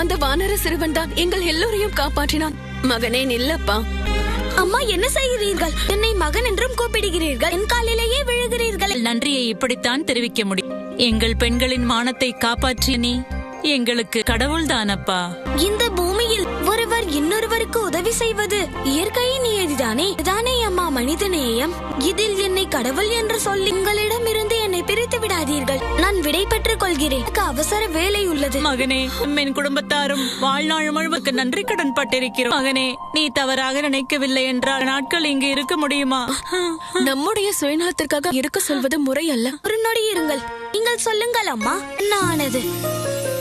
அந்த வானர சிறுவன் தான் எங்கள் எல்லோரையும் காப்பாற்றினான். மகனே நில்லப்பா. அம்மா, என்ன செய்கிறீர்கள்? என்னை மகன் என்றும் கூப்பிடுகிறீர்கள், என் காலிலேயே விழுகிறீர்கள். நன்றியை இப்படித்தான் தெரிவிக்க முடியும். எங்கள் பெண்களின் மானத்தை காப்பாற்றிய நீ எங்களுக்கு கடவுள் தானப்பா. இந்த பூமியில் ஒருவர் இன்னொருவருக்கு உதவி செய்வது இயற்கையின் நியதிதானே. தானே அம்மா மனிதநேயம். இதில் என்னை கடவுள் என்று சொல்லி உங்களிடம் இருந்து என்னை பிரித்து விடாதீர்கள். நான் விடை பெற்றுக் கொள்கிறேன். எனக்கு அவசர வேலை உள்ளது. மகனே, என் குடும்பத்தாரும் வாழ்நாள் முழுவதும் நன்றி கடன் பட்டிருக்கிறோம். மகனே, நீ தவறாக நினைக்கவில்லை என்றால் நாட்கள் இங்கு இருக்க முடியுமா? நம்முடைய சுயநலத்திற்காக இருக்க சொல்வது முறை அல்ல. ஒரு நொடி இருங்கள். நீங்கள் சொல்லுங்கள் அம்மா. நானது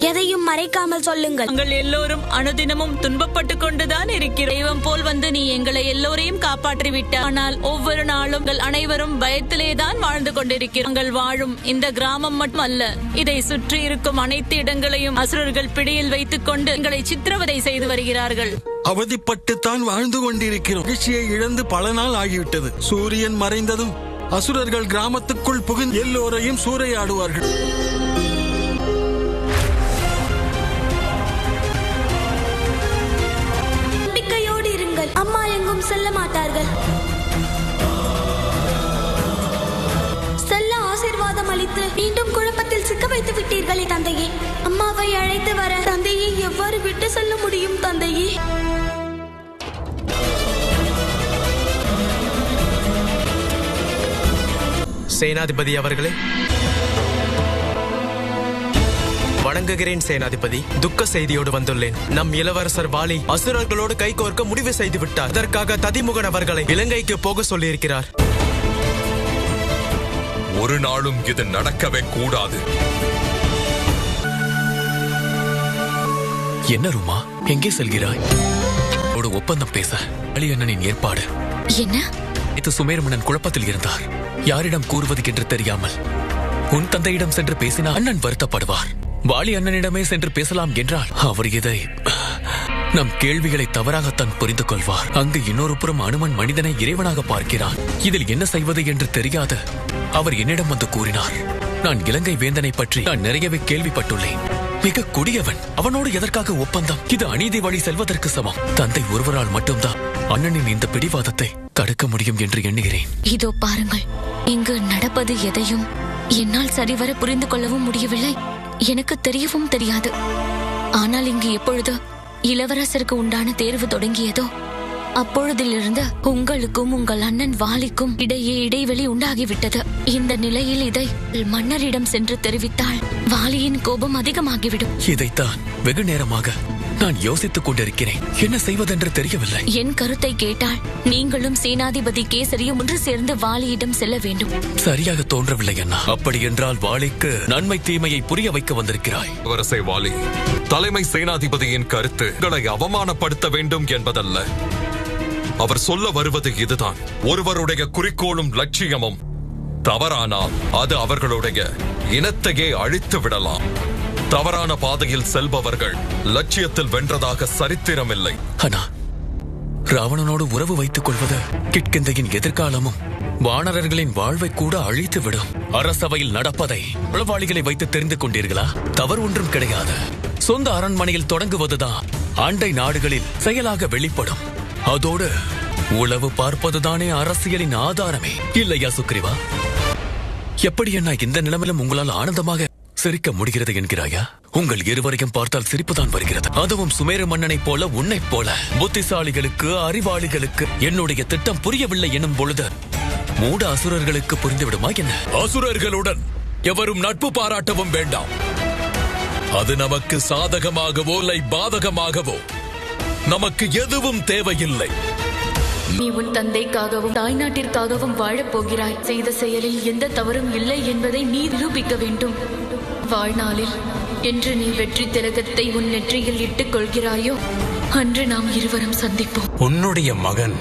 எதையும் மறைக்காமல் சொல்லுங்கள். நாங்கள் எல்லோரும் அனுதினமும் துன்பப்பட்டு கொண்டுதான் இருக்கிறோம். தெய்வம் போல் வந்து நீ எங்களை எல்லோரையும் காப்பாற்றி விட்டாய். ஆனால் ஒவ்வொரு நாளும் அனைவரும் பயத்திலேதான் வாழ்ந்து கொண்டிருக்கிறோம். நாங்கள் வாழும் இந்த கிராமம் மட்டும் அல்ல, இதை சுற்றி இருக்கும் அனைத்து இடங்களையும் அசுரர்கள் பிடியில் வைத்துக் கொண்டு எங்களை சித்திரவதை செய்து வருகிறார்கள். அவதிப்பட்டுத்தான் வாழ்ந்து கொண்டிருக்கிறோம். மகிழ்ச்சியை இழந்து பல நாள் ஆகிவிட்டது. சூரியன் மறைந்ததும் அசுரர்கள் கிராமத்துக்குள் புகுந்து எல்லோரையும் சூறையாடுவார்கள். அம்மா எங்கும் செல்ல மாட்டார்கள். செல்ல ஆசீர்வாதம் அளித்து மீண்டும் குழப்பத்தில் சிக்க வைத்து விட்டீர்களே தந்தையே. அம்மாவை அழைத்து வர தந்தையை எவ்வாறு விட்டு செல்ல முடியும் தந்தையே? சேனாதிபதி அவர்களே, வணங்குகிறேன் சேனாதிபதி. துக்க செய்தியோடு வந்துள்ளேன். நம் இளவரசர் வாலி அசுரர்களோடு கைகோர்க்க முடிவு செய்து விட்டார். அதற்காக ததிமுகன் அவர்களை இலங்கைக்கு போக சொல்லியிருக்கிறார். ஒரு நாளும் இது நடக்கவே கூடாது. என்ன ரூமா, எங்கே செல்கிறாய்? ஒப்பந்தம் பேச அலி அண்ணனின் ஏற்பாடு என்ன? இது சுமேர் மன்னன் குழப்பத்தில் இருந்தார். யாரிடம் கூறுவது என்று தெரியாமல் உன் தந்தையிடம் சென்று பேசினா அண்ணன் வருத்தப்படுவார். வாலி அண்ணனிடமே சென்று பேசலாம் என்றால் அவர் இதை நம் கேள்விகளை தவறாகத்தான் புரிந்து கொள்வார். அங்கு இன்னொரு புறம் அனுமன் மனிதனை இறைவனாக பார்க்கிறான். இதில் என்ன செய்வது என்று தெரியாது அவர் என்னிடம் வந்து கூறினார். நான் இலங்கை வேந்தனை பற்றி நான் நிறையவே கேள்விப்பட்டுள்ளேன். மிக கொடியவன். அவனோடு எதற்காக ஒப்பந்தம்? இது அநீதி வழி செல்வதற்கு சமம். தந்தை ஒருவரால் மட்டும்தான் அண்ணனின் இந்த பிடிவாதத்தை தடுக்க முடியும் என்று எண்ணுகிறேன். இதோ பாருங்கள், இங்கு நடப்பது எதையும் என்னால் சரிவர புரிந்து கொள்ளவும் முடியவில்லை. எனக்கு தெரியவும் தெரியாது. ஆனால் இங்கு எப்பொழுது இளவரசருக்கு உண்டான தேர்வு தொடங்கியதோ அப்பொழுதிலிருந்து உங்களுக்கும் உங்கள் அண்ணன் வாலிக்கும் இடையே இடைவெளி உண்டாகிவிட்டது. இந்த நிலையில் இதை மன்னரிடம் சென்று தெரிவித்தால் வாலியின் கோபம் அதிகமாகிவிடும். இதைத்தான் வெகு நேரமாக நான் யோசித்துக் கொண்டிருக்கிறேன். என்ன செய்வதென்று தெரியவில்லை. என் கருத்தை கேட்டால் நீங்களும் சேனாதிபதி கேசரியும் ஒன்று சேர்ந்து வாலியிடம் செல்ல வேண்டும். சரியாக தோன்றவில்லை அண்ணா. அப்படி என்றால் வாலிக்கு நன்மை தீமையை புரிய வைக்க வந்திருக்கிறாய். இளவரசே வாலி, தலைமை சேனாதிபதியின் கருத்து உங்களை அவமானப்படுத்த வேண்டும் என்பதல்ல. அவர் சொல்ல வருவது இதுதான்: ஒருவருடைய குறிக்கோளும் லட்சியமும் தவறானால் அது அவர்களுடைய இனத்தையே அழித்து விடலாம். தவறான பாதையில் செல்பவர்கள் லட்சியத்தில் வென்றதாக சரித்திரமில்லை. அண்ணா, ராவணனோடு உறவு வைத்துக் கொள்வது கிட்கிந்தையின் எதிர்காலமும் வானரர்களின் வாழ்வை கூட அழித்து விடும். அரசவையில் நடப்பதை உளவாளிகளை வைத்து தெரிந்து கொண்டீர்களா? தவறு ஒன்றும் கிடையாது. சொந்த அரண்மனையில் தொடங்குவதுதான் அண்டை நாடுகளில் செயலாக வெளிப்படும். அதோடு உளவு பார்ப்பதுதானே அரசியலின் ஆதாரமே, இல்லையா சுக்ரீவா? எப்படி என்ன இந்த நிலைமையிலும் உங்களால் ஆனந்தமாக சிரிக்க முடிகிறது என்கிறாயா? உங்கள் இருவரையும் பார்த்தால் சிரிப்புதான் வருகிறது. அதுவும் சுமேரு மன்னனைப் போல உன்னைப் போல புத்திசாலிகளுக்கு, அறிவாளிகளுக்கு என்னுடைய திட்டம் புரியவில்லை எனும் பொழுது மூட அசுரர்களுக்கு புரிந்துவிடுமா என்ன? அசுரர்களுடன் எவரும் நட்பு பாராட்டவும் வேண்டாம். அது நமக்கு சாதகமாகவோ இல்லை பாதகமாகவோ நமக்கு எதுவும் தேவையில்லை. நீ உன் தந்தைக்காகவும் தாய்நாட்டிற்காகவும் வாழப் போகிறாய். செய்த செயலில் எந்த தவறும் இல்லை என்பதை நீ நிரூபிக்க வேண்டும். வாழ்நாளில் என்று நீ வெற்றி திலகத்தை உன் நெற்றியில் இட்டுக் கொள்கிறாயோ அன்று நாம் இருவரும் சந்திப்போம். உன்னுடைய மகன்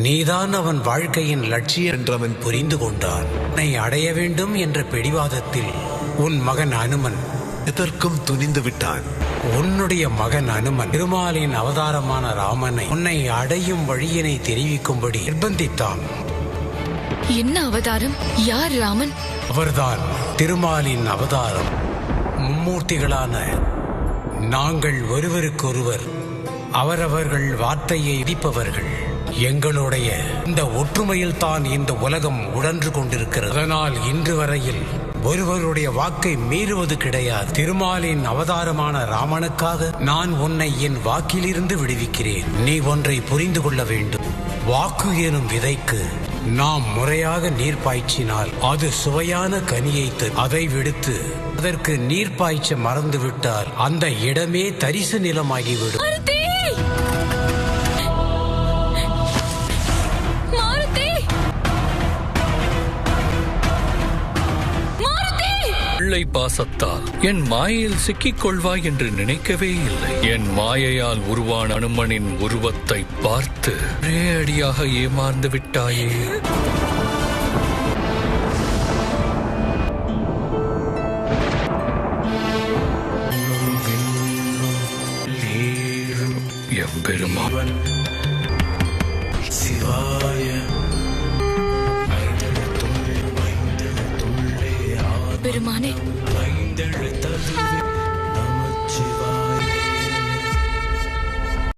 நீதான் அவன் வாழ்க்கையின் லட்சியம் என்று அவன் புரிந்து கொண்டான். உன்னை அடைய வேண்டும் என்ற பிடிவாதத்தில் உன் மகன் அனுமன் எதற்கும் துணிந்து விட்டான். உன்னுடைய மகன் அனுமன் திருமாலின் அவதாரமான ராமனை உன்னை அடையும் வழியினை தெரிவிக்கும்படி நிர்பந்தித்தான். என்ன அவதாரம்? யார் ராமன்? அவர்தான் திருமாலின் அவதாரம். மும்மூர்த்திகளான நாங்கள் ஒருவருக்கொருவர் அவரவர்கள் வார்த்தையை இடிப்பவர்கள். எங்களுடைய இந்த ஒற்றுமையில் தான் இந்த உலகம் உழன்று கொண்டிருக்கிறது. அதனால் இன்று வரையில் ஒருவருடைய வாக்கை மீறுவது கிடையாது. திருமாலின் அவதாரமான ராமனுக்காக நான் உன்னை என் வாக்கிலிருந்து விடுவிக்கிறேன். நீ ஒன்றை புரிந்து கொள்ள வேண்டும். வாக்கு எனும் விதைக்கு நாம் முறையாக நீர் பாய்ச்சினால் அது சுவையான கனியை தரும். அதை விடுத்து அதற்கு நீர் பாய்ச்ச மறந்துவிட்டால் அந்த இடமே தரிசு நிலமாகிவிடும். பிள்ளை பாசத்தால் என் மாயையில் சிக்கிக் கொள்வாய் என்று நினைக்கவே இல்லை. என் மாயையால் உருவான அனுமனின் உருவத்தை பார்த்து ஒரே அடியாக ஏமாந்து விட்டாயே. எம்பெருமான் சிவாய பெருமானே,